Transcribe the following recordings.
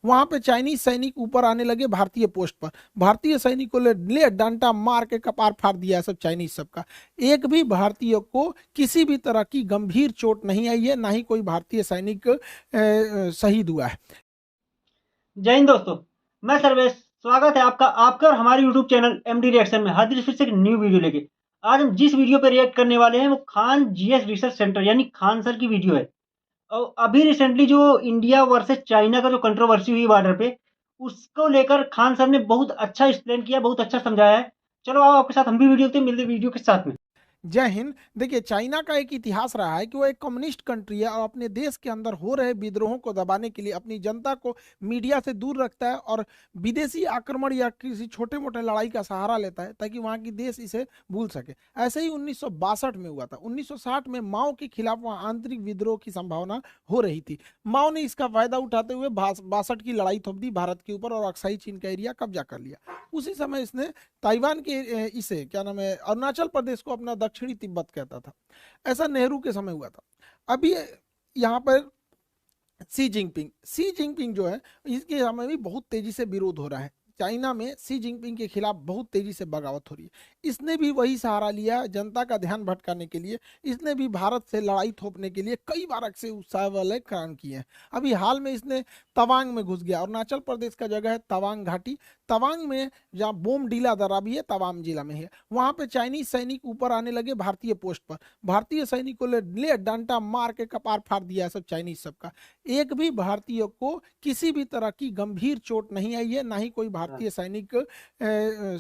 वहां पे चाइनीज सैनिक ऊपर आने लगे भारतीय पोस्ट पर। भारतीय सैनिकों ले डंडा मार के कपार फाड़ दिया है सब चाइनीज सबका। एक भी भारतीय को किसी भी तरह की गंभीर चोट नहीं आई है, ना ही कोई भारतीय सैनिक शहीद हुआ है। जय हिंद दोस्तों। मैं सर्वेश। स्वागत है आपका आपका और हमारे यूट्यूब चैनल एमडी रिएक्शन में हाजिर फिर से एक न्यू वीडियो लेके। आज हम जिस वीडियो पे रिएक्ट करने वाले हैं वो खान जीएस रिसर्च सेंटर यानी खान सर की वीडियो है। और अभी रिसेंटली जो इंडिया वर्सेस चाइना का जो कंट्रोवर्सी हुई बॉर्डर पे, उसको लेकर खान सर ने बहुत अच्छा एक्सप्लेन किया, बहुत अच्छा समझाया है। चलो आओ आपके साथ हम भी वीडियो मिलते वीडियो के साथ में। जय हिंद। देखिए, चाइना का एक इतिहास रहा है कि वो एक कम्युनिस्ट कंट्री है और अपने देश के अंदर हो रहे विद्रोहों को दबाने के लिए अपनी जनता को मीडिया से दूर रखता है और विदेशी आक्रमण या किसी छोटे मोटे लड़ाई का सहारा लेता है ताकि वहाँ की देश इसे भूल सके। ऐसे ही 1962 में हुआ था। 1960 में माओ के खिलाफ वहाँ आंतरिक विद्रोह की संभावना हो रही थी। माओ ने इसका फायदा उठाते हुए 62 की लड़ाई थोप दी भारत के ऊपर और अक्साई चीन का एरिया कब्जा कर लिया। उसी समय इसने ताइवान के इसे क्या नाम है अरुणाचल प्रदेश को अपना दक्षिणी तिब्बत कहता था। ऐसा नेहरू के समय हुआ था। अभी यहाँ पर सी जिनपिंग जो है, इसके समय भी बहुत तेजी से विरोध हो रहा है। चाइना में सी जिनपिंग के खिलाफ बहुत तेजी से बगावत हो रही है। इसने भी वही सहारा लिया जनता का ध्यान भटकाने के लिए। इसने भी भारत से लड़ाई थोपने के लिए कई बार अक्सर उत्साह वाले काम किए हैं। अभी हाल में इसने तवांग में घुस गया। अरुणाचल प्रदेश का जगह है तवांग घाटी। तवांग में जहाँ बोमडीला दर्रा भी है, तवांग जिला में है, वहां पे चाइनीज सैनिक ऊपर आने लगे भारतीय पोस्ट पर। भारतीय सैनिकों ले डंडा मार के कपार फाड़ दिया है सब चाइनीज सबका। एक भी भारतीय को किसी भी तरह की गंभीर चोट नहीं आई है, ना ही कोई भारतीय सैनिक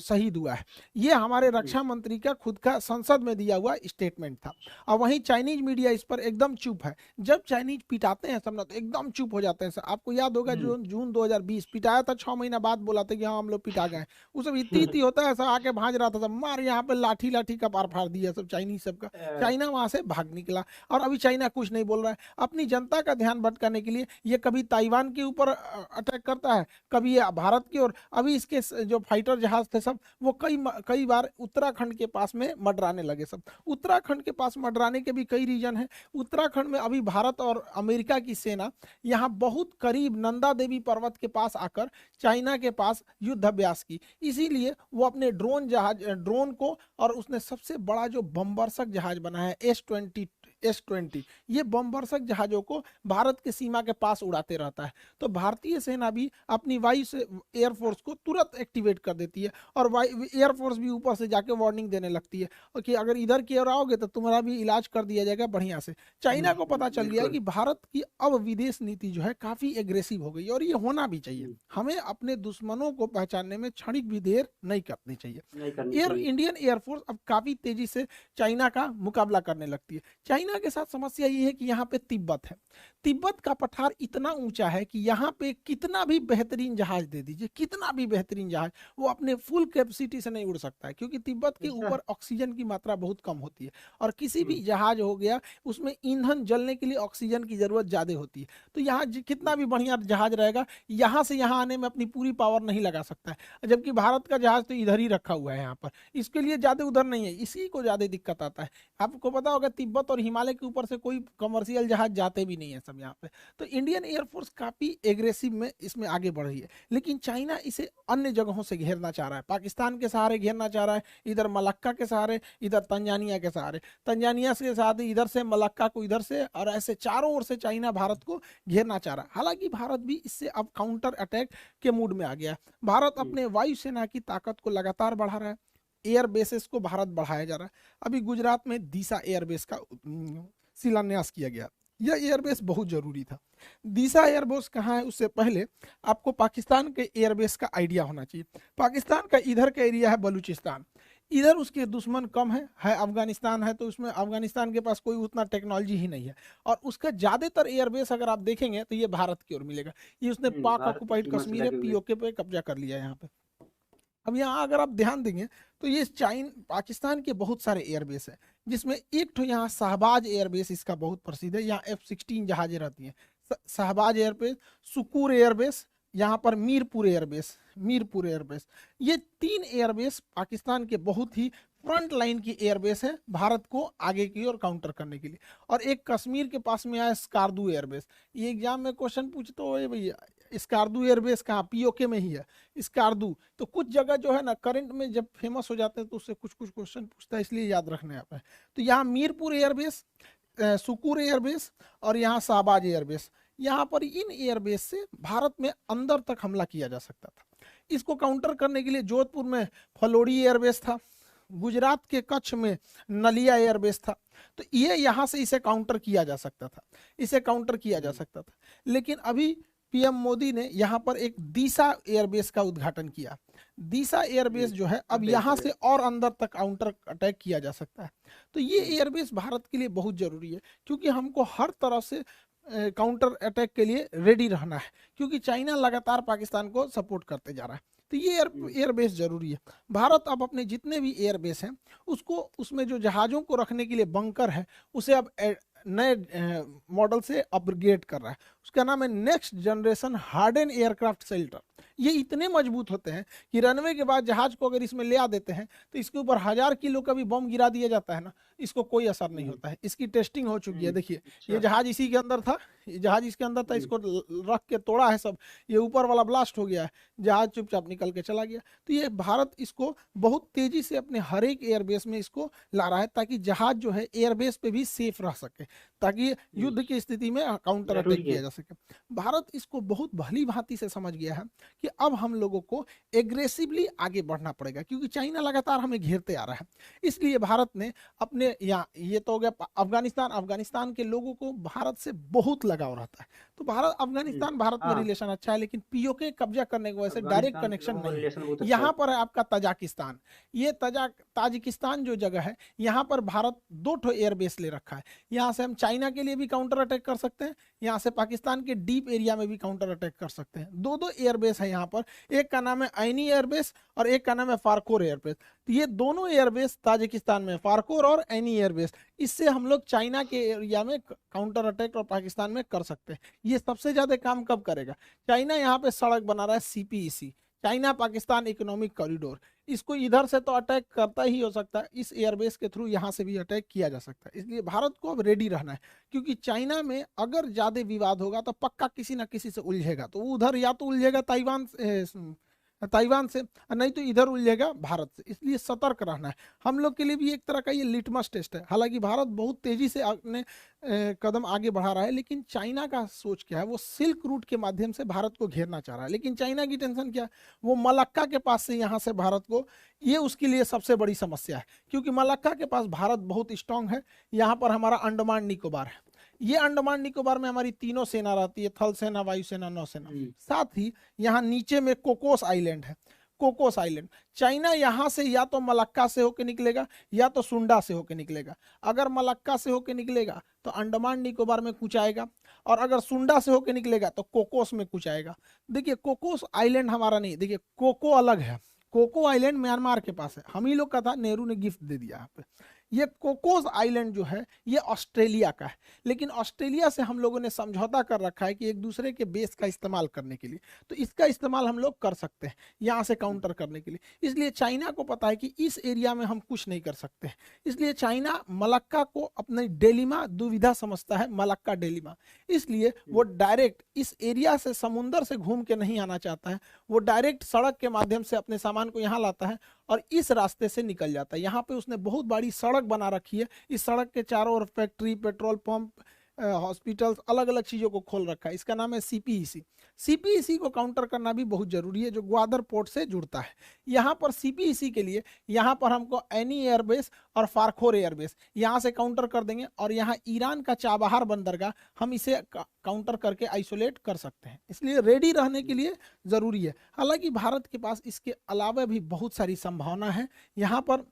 शहीद हुआ है। ये हमारे रक्षा मंत्री का खुद का संसद में दिया हुआ स्टेटमेंट था। और वहीं चाइनीज मीडिया इस पर एकदम चुप है। जब चाइनीज पिटाते हैं सब ना तो एकदम चुप हो जाते हैं। आपको याद होगा जून 2020 पिटाया था, 6 महीना बाद बोला था कि हाँ हम लोग पिटा गए। उस सब इतनी इतनी होता है, ऐसा आके भाज रहा था सब, मार यहाँ पे लाठी लाठी का पार फाड़ दिया सब चाइनीज सबका। चाइना वहां से भाग निकला और अभी चाइना कुछ नहीं बोल रहा है। अपनी जनता का ध्यान भटकाने के लिए ये कभी ताइवान के ऊपर अटैक करता है, कभी ये भारत की ओर। अभी इसके जो फाइटर जहाज थे सब, वो कई बार उत्तराखंड के पास में मडराने लगे सब। उत्तराखंड के पास मडराने के भी कई रीजन है। उत्तराखंड में अभी भारत और अमेरिका की सेना यहाँ बहुत करीब नंदा देवी पर्वत के पास आकर चाइना के पास युद्धाभ्यास की। इसीलिए वो अपने ड्रोन को, और उसने सबसे बड़ा जो बमवर्षक जहाज बनाया है S-20, ये बमवर्षक जहाजों को भारत के सीमा के पास उड़ाते रहता है। तो भारतीय सेना भी अपनी वायु से एयरफोर्स को तुरंत एक्टिवेट कर देती है और एयरफोर्स भी ऊपर से जाके वार्निंग देने लगती है कि अगर इधर की ओर आओगे तो तुम्हारा भी इलाज कर दिया जाएगा बढ़िया से। चाइना को पता चल गया है कि भारत की अब विदेश नीति जो है काफी एग्रेसिव हो गई और ये होना भी चाहिए। हमें अपने दुश्मनों को पहचानने में क्षणिक भी देर नहीं करनी चाहिए। इंडियन एयरफोर्स अब काफी तेजी से चाइना का मुकाबला करने लगती है। चाइना के साथ समस्या ये है कि यहाँ पे तिब्बत है। तिब्बत का पठार इतना ऊंचा है कि यहाँ पे कितना भी बेहतरीन जहाज दे दीजिए, कितना भी बेहतरीन जहाज, वो अपने फुल कैपेसिटी से नहीं उड़ सकता है, क्योंकि तिब्बत के ऊपर ऑक्सीजन की मात्रा बहुत कम होती है और किसी भी जहाज हो गया उसमें ईंधन जलने के लिए ऑक्सीजन की जरूरत ज्यादा होती है। तो यहाँ कितना भी बढ़िया जहाज रहेगा, यहाँ से यहाँ आने में अपनी पूरी पावर नहीं लगा सकता है। जबकि भारत का जहाज तो इधर ही रखा हुआ है यहाँ पर, इसके लिए ज्यादा उधर नहीं है, इसी को ज्यादा दिक्कत आता है। आपको पता होगा तिब्बत और हिमालय के ऊपर से कोई कमर्शियल जहाज जाते भी नहीं है सब यहाँ पे। तो इंडियन एयरफोर्स काफी एग्रेसिव में इसमें आगे बढ़ रही है। लेकिन चाइना इसे अन्य जगहों से घेरना चाह रहा है, पाकिस्तान के सहारे घेरना चाह रहा है, इधर मलक्का के सहारे, इधर तंजानिया के सहारे, तंजानिया के साथ इधर से मलक्का को इधर से, और ऐसे चारों ओर से चाइना भारत को घेरना चाह रहा है। हालांकि भारत भी इससे अब काउंटर अटैक के मूड में आ गया है। भारत अपने वायुसेना की ताकत को लगातार बढ़ा रहा है। एयर बेसेस को भारत बढ़ाया जा रहा है। अभी गुजरात में दीसा एयरबेस का शिलान्यास किया गया। यह एयरबेस बहुत जरूरी था। दीसा एयरबेस कहाँ है उससे पहले आपको पाकिस्तान के एयरबेस का आइडिया होना चाहिए। पाकिस्तान का इधर का एरिया है बलूचिस्तान, इधर उसके दुश्मन कम है अफगानिस्तान है, तो उसमें अफगानिस्तान के पास कोई उतना टेक्नोलॉजी ही नहीं है। और उसका ज्यादातर एयरबेस अगर आप देखेंगे तो ये भारत की ओर मिलेगा। ये उसने पाक ऑक्युपाइड कश्मीर है, पीओके पे कब्जा कर लिया है यहाँ पे। अब यहाँ अगर आप ध्यान देंगे तो ये पाकिस्तान के बहुत सारे एयरबेस है, जिसमें एक तो यहाँ शहबाज एयरबेस इसका बहुत प्रसिद्ध है। यहाँ F-16 जहाजें रहती हैं। शहबाज एयरबेस, सुकूर एयरबेस, यहाँ पर मीरपुर एयरबेस, ये 3 एयरबेस पाकिस्तान के बहुत ही फ्रंट लाइन की एयरबेस है भारत को आगे की ओर काउंटर करने के लिए। और एक कश्मीर के पास में आया स्कार्दू एयरबेस। ये एग्जाम में क्वेश्चन पूछते हो भैया, स्कार्दू एयरबेस कहाँ, पीओके में ही है स्कार्दू। तो कुछ जगह जो है ना करंट में जब फेमस हो जाते हैं तो उससे कुछ कुछ क्वेश्चन पूछता है, इसलिए याद रखने आप है। तो यहाँ मीरपुर एयरबेस, सुकूर एयरबेस और यहाँ शाहबाज एयरबेस, यहाँ पर इन एयरबेस से भारत में अंदर तक हमला किया जा सकता था। इसको काउंटर करने के लिए जोधपुर में फलोड़ी एयरबेस था, गुजरात के कच्छ में नलिया एयरबेस था। तो ये यहाँ से इसे काउंटर किया जा सकता था, इसे काउंटर किया जा सकता था। लेकिन अभी पीएम मोदी ने यहाँ पर एक दीसा एयरबेस का उद्घाटन किया। दीसा एयरबेस जो है अब यहाँ से और अंदर तक काउंटर अटैक किया जा सकता है। तो ये एयरबेस भारत के लिए बहुत जरूरी है, क्योंकि हमको हर तरह से काउंटर अटैक के लिए रेडी रहना है, क्योंकि चाइना लगातार पाकिस्तान को सपोर्ट करते जा रहा है। तो ये एयरबेस जरूरी है। भारत अब अपने जितने भी एयरबेस हैं उसको, उसमें जो जहाज़ों को रखने के लिए बंकर है उसे अब नए मॉडल से अपग्रेड कर रहा है। उसका नाम है next generation harden aircraft shelter. ये इतने मजबूत होते हैं कि रनवे के बाद जहाज को अगर इसमें ले आ देते हैं तो इसके ऊपर 1000 किलो का भी बम गिरा दिया जाता है ना, इसको कोई असर नहीं होता है। इसकी टेस्टिंग हो चुकी है। देखिए ये जहाज इसी के अंदर था, ये जहाज इसके अंदर था, इसको रख के तोड़ा है सब, ये ऊपर वाला ब्लास्ट हो गया है, जहाज चुपचाप निकल के चला गया। तो ये भारत इसको बहुत तेजी से अपने हर एक एयरबेस में इसको ला रहा है, ताकि जहाज जो है एयरबेस पे भी सेफ रह सके, ताकि युद्ध की स्थिति में काउंटर अटैक किया जा सके। भारत इसको बहुत भली भांति से समझ गया है कि अब हम लोगों को एग्रेसिवली आगे बढ़ना पड़ेगा, क्योंकि चाइना लगातार हमें घेरते आ रहा है। इसलिए भारत ने अपने यहाँ, ये तो हो गया अफगानिस्तान, अफगानिस्तान के लोगों को भारत से बहुत लगाव रहता है। तो भारत अफगानिस्तान भारत में रिलेशन अच्छा है, लेकिन पीओके कब्जा करने की वजह से डायरेक्ट कनेक्शन नहीं है। यहाँ पर है आपका तजाकिस्तान, ये ताजिकिस्तान जो जगह है, यहाँ पर भारत 2 एयरबेस ले रखा है। यहाँ से हम चाइना के लिए भी काउंटर अटैक कर सकते हैं, यहाँ से पाकिस्तान के डीप एरिया में भी काउंटर अटैक कर सकते हैं। 2 एयरबेस है यहाँ पर, एक का नाम है ऐनी एयरबेस और एक का नाम है फारकोर एयरबेस। तो ये दोनों एयरबेस ताजिकिस्तान में, फारकोर और ऐनी एयरबेस, इससे हम लोग चाइना के एरिया में काउंटर अटैक और पाकिस्तान में कर सकते हैं। ये सबसे ज्यादा काम कब करेगा? चाइना यहाँ पे सड़क बना रहा है CPEC, China Pakistan economic corridor, इसको इधर से तो अटैक करता ही हो सकता है, इस एयरबेस के थ्रू यहाँ से भी अटैक किया जा सकता है। इसलिए भारत को अब रेडी रहना है, क्योंकि चाइना में अगर ज्यादा विवाद होगा तो पक्का किसी ना किसी से उलझेगा। तो उधर या तो उलझेगा ताइवान से, नहीं तो इधर उलझेगा भारत से। इसलिए सतर्क रहना है। हम लोग के लिए भी एक तरह का ये लिटमस टेस्ट है। हालांकि भारत बहुत तेजी से अपने कदम आगे बढ़ा रहा है, लेकिन चाइना का सोच क्या है, वो सिल्क रूट के माध्यम से भारत को घेरना चाह रहा है। लेकिन चाइना की टेंशन क्या है, वो मलक्का के पास से यहाँ से भारत को, ये उसके लिए सबसे बड़ी समस्या है, क्योंकि मलक्का के पास भारत बहुत स्ट्रांग है। यहाँ पर हमारा अंडमान निकोबार है, ये अंडमान निकोबार में हमारी तीनों सेना रहती है, थल सेना, वायुसेना, नौसेना। साथ ही यहाँ नीचे में कोकोस आइलैंड है, कोकोस आइलैंड। चाइना यहाँ से या तो मलक्का से होके निकलेगा या तो सुंडा से होके निकलेगा। अगर मलक्का से होके निकलेगा तो अंडमान निकोबार में कुछ आएगा, और अगर सुंडा से होके निकलेगा तो कोकोस में कुछ आएगा। देखिए कोकोस आइलैंड हमारा नहीं, देखिए कोको अलग है। कोको आइलैंड म्यांमार के पास है, हम ही लोग का था, नेहरू ने गिफ्ट दे दिया यहाँ पे। ये कोकोस आइलैंड जो है ये ऑस्ट्रेलिया का है, लेकिन ऑस्ट्रेलिया से हम लोगों ने समझौता कर रखा है कि एक दूसरे के बेस का इस्तेमाल करने के लिए, तो इसका इस्तेमाल हम लोग कर सकते हैं यहाँ से काउंटर करने के लिए। इसलिए चाइना को पता है कि इस एरिया में हम कुछ नहीं कर सकते हैं, इसलिए चाइना मलक्का को अपनी डेलिमा दुविधा समझता है, मलक्का डेलिमा। इसलिए वो डायरेक्ट इस एरिया से समुंदर से घूम के नहीं आना चाहता है, वो डायरेक्ट सड़क के माध्यम से अपने सामान को यहाँ लाता है और इस रास्ते से निकल जाता है। यहाँ पे उसने बहुत बड़ी सड़क बना रखी है, इस सड़क के चारों ओर फैक्ट्री, पेट्रोल पंप, हॉस्पिटल्स, अलग अलग चीजों को खोल रखा है। इसका नाम है सीपीईसी। सीपीईसी को काउंटर करना भी बहुत जरूरी है, जो ग्वादर पोर्ट से जुड़ता है। यहाँ पर सीपीईसी के लिए यहाँ पर हमको ऐनी एयरबेस और फारखोर एयरबेस यहाँ से काउंटर कर देंगे, और यहाँ ईरान का चाबहार बंदरगाह हम इसे काउंटर करके आइसोलेट कर सकते हैं। इसलिए रेडी रहने के लिए जरूरी है। हालांकि भारत के पास इसके अलावा भी बहुत सारी संभावना है। यहाँ पर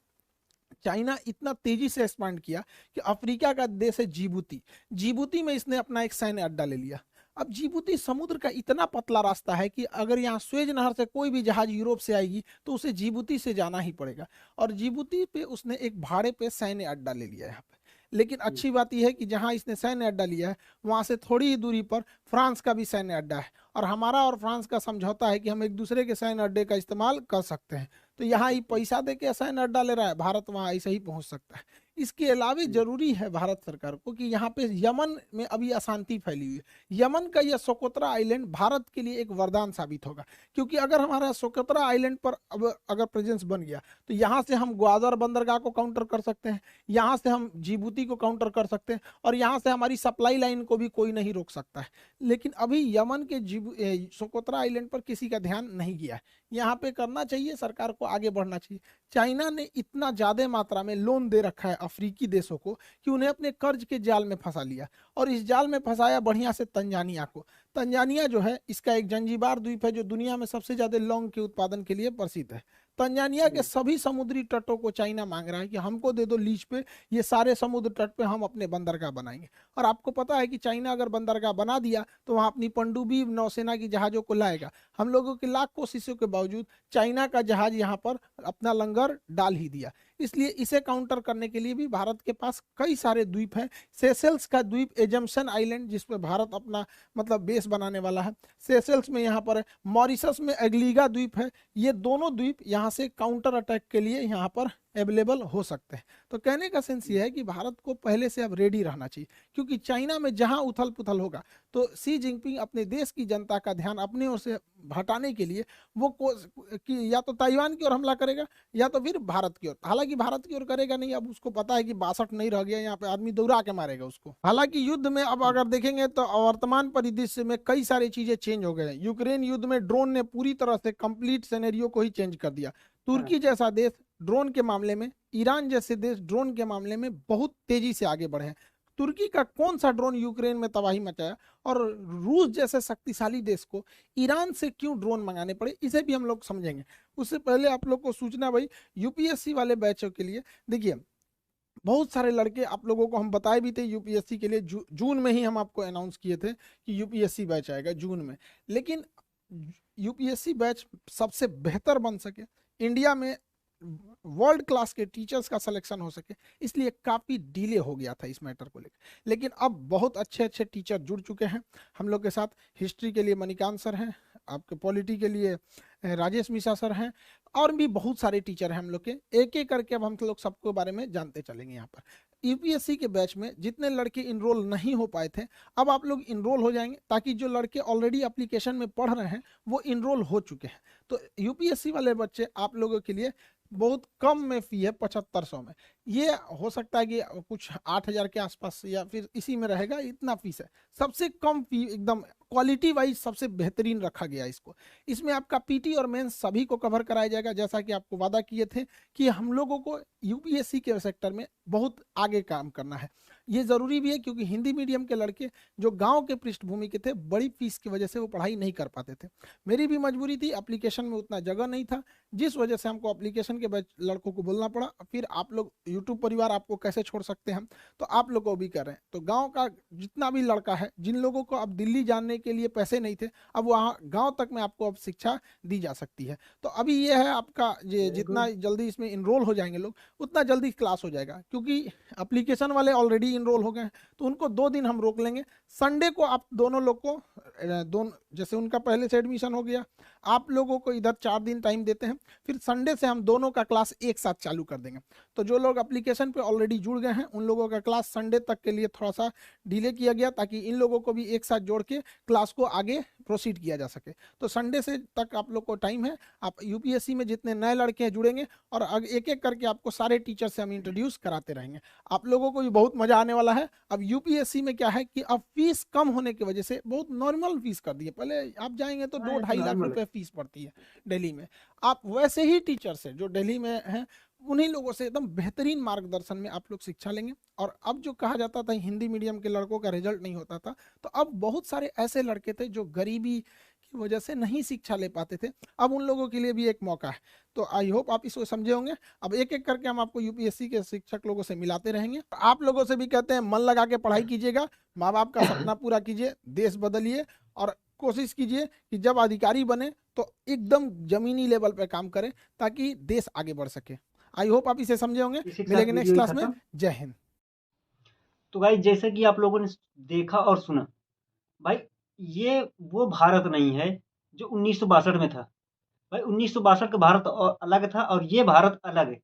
चाइना इतना तेजी से एक्सपांड किया कि अफ्रीका का देश है जिबूती, जिबूती में इसने अपना एक सैन्य अड्डा ले लिया। अब जिबूती समुद्र का इतना पतला रास्ता है कि अगर यहाँ स्वेज नहर से कोई भी जहाज यूरोप से आएगी तो उसे जिबूती से जाना ही पड़ेगा, और जिबूती पे उसने एक भाड़े पे सैन्य अड्डा ले लिया यहाँ पे। लेकिन अच्छी बात यह है कि जहां इसने सैन्य अड्डा लिया है वहां से थोड़ी ही दूरी पर फ्रांस का भी सैन्य अड्डा है, और हमारा और फ्रांस का समझौता है कि हम एक दूसरे के सैन्य अड्डे का इस्तेमाल कर सकते हैं। तो यहाँ ही पैसा दे के सैन्य अड्डा ले रहा है, भारत वहां ऐसे ही पहुंच सकता है। इसके अलावे जी। जरूरी है भारत सरकार को कि यहाँ पे यमन में अभी अशांति फैली हुई है, यमन का यह सोकोत्रा आइलैंड भारत के लिए एक वरदान साबित होगा। क्योंकि अगर हमारा सोकोत्रा आइलैंड पर अब अगर प्रेजेंस बन गया तो यहाँ से हम ग्वादर बंदरगाह को काउंटर कर सकते हैं, यहाँ से हम जिबूती को काउंटर कर सकते हैं, और यहाँ से हमारी सप्लाई लाइन को भी कोई नहीं रोक सकता है। लेकिन अभी यमन के सोकोत्रा आइलैंड पर किसी का ध्यान नहीं गया है। यहाँ पे करना चाहिए, सरकार को आगे बढ़ना चाहिए। चाइना ने इतना ज्यादा मात्रा में लोन दे रखा है अफ्रीकी देशों को कि उन्हें अपने कर्ज के जाल में फंसा लिया, और इस जाल में फंसाया बढ़िया से तंजानिया को। तंजानिया जो है, इसका एक जंजीबार द्वीप है जो दुनिया में सबसे ज्यादा लौंग के उत्पादन के लिए प्रसिद्ध है। तंजानिया के जी। सभी समुद्री तटों को चाइना मांग रहा है कि हमको दे दो लीज पे, ये सारे समुद्र तट पे हम अपने बंदरगाह बनाएंगे। और आपको पता है कि चाइना अगर बंदरगाह बना दिया तो वहां अपनी पनडुब्बी नौसेना की जहाजों को लाएगा। हम लोगों की लाख कोशिशों के बावजूद चाइना का जहाज यहाँ पर अपना लंगर डाल ही दिया। इसलिए इसे काउंटर करने के लिए भी भारत के पास कई सारे द्वीप हैं। सेशेल्स का द्वीप एजम्पशन आइलैंड, जिसपे भारत अपना मतलब बेस बनाने वाला है, सेशेल्स में यहाँ पर है। मॉरिशस में एग्लीगा द्वीप है। ये दोनों द्वीप यहाँ से काउंटर अटैक के लिए यहाँ पर अवेलेबल हो सकते हैं। तो कहने का सेंस ये है कि भारत को पहले से अब रेडी रहना चाहिए, क्योंकि चाइना में जहां उथल पुथल होगा तो सी जिनपिंग अपने देश की जनता का ध्यान अपने ओर से हटाने के लिए वो कि या तो ताइवान की ओर हमला करेगा या तो फिर भारत की ओर। हालांकि भारत की ओर करेगा नहीं, अब उसको पता है कि 62 नहीं रह गया, यहाँ पे आदमी दौड़ा के मारेगा उसको। हालांकि युद्ध में अब अगर देखेंगे तो वर्तमान परिदृश्य में कई सारी चीजें चेंज हो गए हैं। यूक्रेन युद्ध में ड्रोन ने पूरी तरह से कंप्लीट सिनेरियो को ही चेंज कर दिया। हाँ। तुर्की जैसा देश ड्रोन के मामले में, ईरान जैसे देश ड्रोन के मामले में बहुत तेजी से आगे बढ़े हैं। तुर्की का कौन सा ड्रोन यूक्रेन में तबाही मचाया, और रूस जैसे शक्तिशाली देश को ईरान से क्यों ड्रोन मंगाने पड़े, इसे भी हम लोग समझेंगे। उससे पहले आप लोग को सूचना भाई, यूपीएससी वाले बैचों के लिए देखिए, बहुत सारे लड़के आप लोगों को हम बताए भी थे यूपीएससी के लिए। जून में ही हम आपको अनाउंस किए थे कि यूपीएससी बैच आएगा जून में। लेकिन यूपीएससी बैच सबसे बेहतर बन सके, इंडिया में वर्ल्ड क्लास के टीचर्स का सिलेक्शन हो सके, इसलिए काफ़ी डिले हो गया था इस मैटर को लेकर। लेकिन अब बहुत अच्छे अच्छे टीचर जुड़ चुके हैं हम लोग के साथ। हिस्ट्री के लिए मणिकांत सर हैं, आपके पॉलिटी के लिए राजेश मिश्रा सर हैं, और भी बहुत सारे टीचर हैं हम लोग के। एक एक करके अब हम लोग सबके बारे में जानते चलेंगे। यहाँ पर यूपीएससी के बैच में जितने लड़के इनरोल नहीं हो पाए थे, अब आप लोग इनरोल हो जाएंगे, ताकि जो लड़के ऑलरेडी एप्लीकेशन में पढ़ रहे हैं वो इनरोल हो चुके हैं। तो यूपीएससी वाले बच्चे आप लोगों के लिए बहुत कम में फी है, 7500 में। ये हो सकता है कि कुछ 8000 के आसपास या फिर इसी में रहेगा, इतना फीस है। सबसे कम फी, एकदम क्वालिटी वाइज सबसे बेहतरीन रखा गया इसको। इसमें आपका पीटी और मेंस सभी को कवर कराया जाएगा, जैसा कि आपको वादा किए थे कि हम लोगों को यूपीएससी के सेक्टर में बहुत आगे काम करना है। ये जरूरी भी है, क्योंकि हिंदी मीडियम के लड़के जो गांव के पृष्ठभूमि के थे, बड़ी फीस की वजह से वो पढ़ाई नहीं कर पाते थे। मेरी भी मजबूरी थी, एप्लीकेशन में उतना जगह नहीं था, जिस वजह से हमको एप्लीकेशन के लड़कों को बोलना पड़ा। फिर आप लोग यूट्यूब परिवार आपको कैसे छोड़ सकते हैं हम, तो आप लोग को भी कर रहे हैं। तो गांव का जितना भी लड़का है, जिन लोगों को अब दिल्ली जाने के लिए पैसे नहीं थे, अब वहाँ गांव तक में आपको अब शिक्षा दी जा सकती है। तो अभी ये है आपका, ये जितना जल्दी इसमें इनरोल हो जाएंगे लोग, उतना जल्दी क्लास हो जाएगा। क्योंकि एप्लीकेशन वाले ऑलरेडी इनरोल हो गए हैं, तो उनको 2 दिन हम रोक लेंगे। संडे को आप दोनों लोग को दोनों, जैसे उनका पहले से एडमिशन हो गया, आप लोगों को इधर 4 दिन टाइम देते हैं, फिर संडे से हम दोनों का क्लास एक साथ चालू कर देंगे। तो जो लोग एप्लीकेशन पे ऑलरेडी जुड़ गए हैं, उन लोगों का क्लास संडे तक के लिए थोड़ा सा डिले किया गया, ताकि इन लोगों को भी एक साथ जोड़ के क्लास को आगे प्रोसीड किया जा सके। तो संडे से तक आप लोग को टाइम है। आप यूपीएससी में जितने नए लड़के हैं जुड़ेंगे, और एक एक करके आपको सारे टीचर से हम इंट्रोड्यूस कराते रहेंगे। आप लोगों को भी बहुत मजा आने वाला है। अब यूपीएससी में क्या है कि अब फीस कम होने की वजह से बहुत नॉर्मल फीस कर दी है। पहले आप जाएंगे तो 2-2.5 लाख रुपए फीस पड़ती है दिल्ली में। आप वैसे ही टीचर से जो दिल्ली में हैं, उन्हीं लोगों से एकदम बेहतरीन मार्गदर्शन में आप लोग शिक्षा लेंगे। और अब जो कहा जाता था हिंदी मीडियम के लड़कों का रिजल्ट नहीं होता था, तो अब बहुत सारे ऐसे लड़के थे जो गरीबी की वजह से नहीं शिक्षा ले पाते थे, अब उन लोगों के लिए भी एक मौका है। तो आई होप आप इसको समझे होंगे। अब एक एक करके हम आपको यूपीएससी के शिक्षक लोगों से मिलाते रहेंगे। आप लोगों से भी कहते हैं मन लगा के पढ़ाई कीजिएगा, माँ बाप का सपना पूरा कीजिए, देश बदलिए, और कोशिश कीजिए कि जब अधिकारी बने तो एकदम जमीनी लेवल पे काम करें, ताकि देश आगे बढ़ सके। आई होप आप इसे समझे होंगे। मिलेंगे नेक्स्ट क्लास में। जय हिंद। तो भाई जैसे कि आप लोगों ने देखा और सुना, भाई ये वो भारत नहीं है जो 1962 में था। भाई 1962 का भारत अलग था और ये भारत अलग है।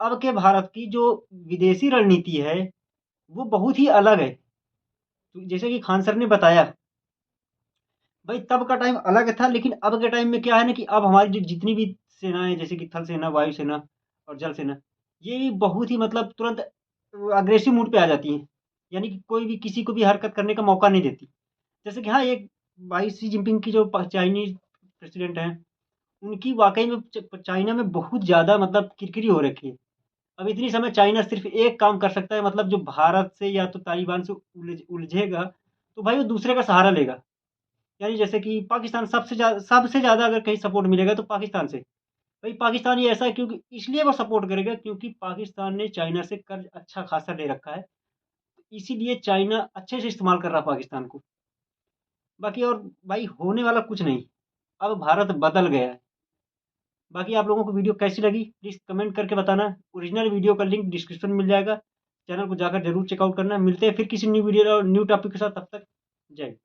अब के भारत की जो विदेशी रणनीति है वो बहुत ही अलग है। तो जैसे कि खान सर ने बताया, भाई तब का टाइम अलग था, लेकिन अब के टाइम में क्या है ना कि अब हमारी जो जितनी भी सेनाएँ, जैसे कि थल सेना, वायु सेना और जल सेना, ये बहुत ही मतलब तुरंत अग्रेसिव मूड पे आ जाती हैं। यानी कि कोई भी किसी को भी हरकत करने का मौका नहीं देती। जैसे कि हाँ, एक भाई शी जिनपिंग की जो चाइनीज़ प्रेसिडेंट हैं, उनकी वाक़ई में चाइना में बहुत ज़्यादा मतलब किरकिरी हो रखी है। अब इतनी समय चाइना सिर्फ़ एक काम कर सकता है, मतलब जो भारत से या तो तालिबान से उलझेगा, तो भाई वो दूसरे का सहारा लेगा। यानी जैसे कि पाकिस्तान सबसे ज़्यादा अगर कहीं सपोर्ट मिलेगा तो पाकिस्तान से। भाई पाकिस्तान ही ऐसा है, क्योंकि इसलिए वो सपोर्ट करेगा क्योंकि पाकिस्तान ने चाइना से कर्ज़ अच्छा खासा ले रखा है। इसीलिए चाइना अच्छे से इस्तेमाल कर रहा है पाकिस्तान को। बाकी और भाई होने वाला कुछ नहीं, अब भारत बदल गया है। बाकी आप लोगों को वीडियो कैसी लगी प्लीज़ कमेंट करके बताना। ओरिजिनल वीडियो का लिंक डिस्क्रिप्शन में मिल जाएगा। चैनल को जाकर ज़रूर चेकआउट करना। मिलते हैं फिर किसी न्यू वीडियो और न्यू टॉपिक के साथ, तब तक जय हिंद।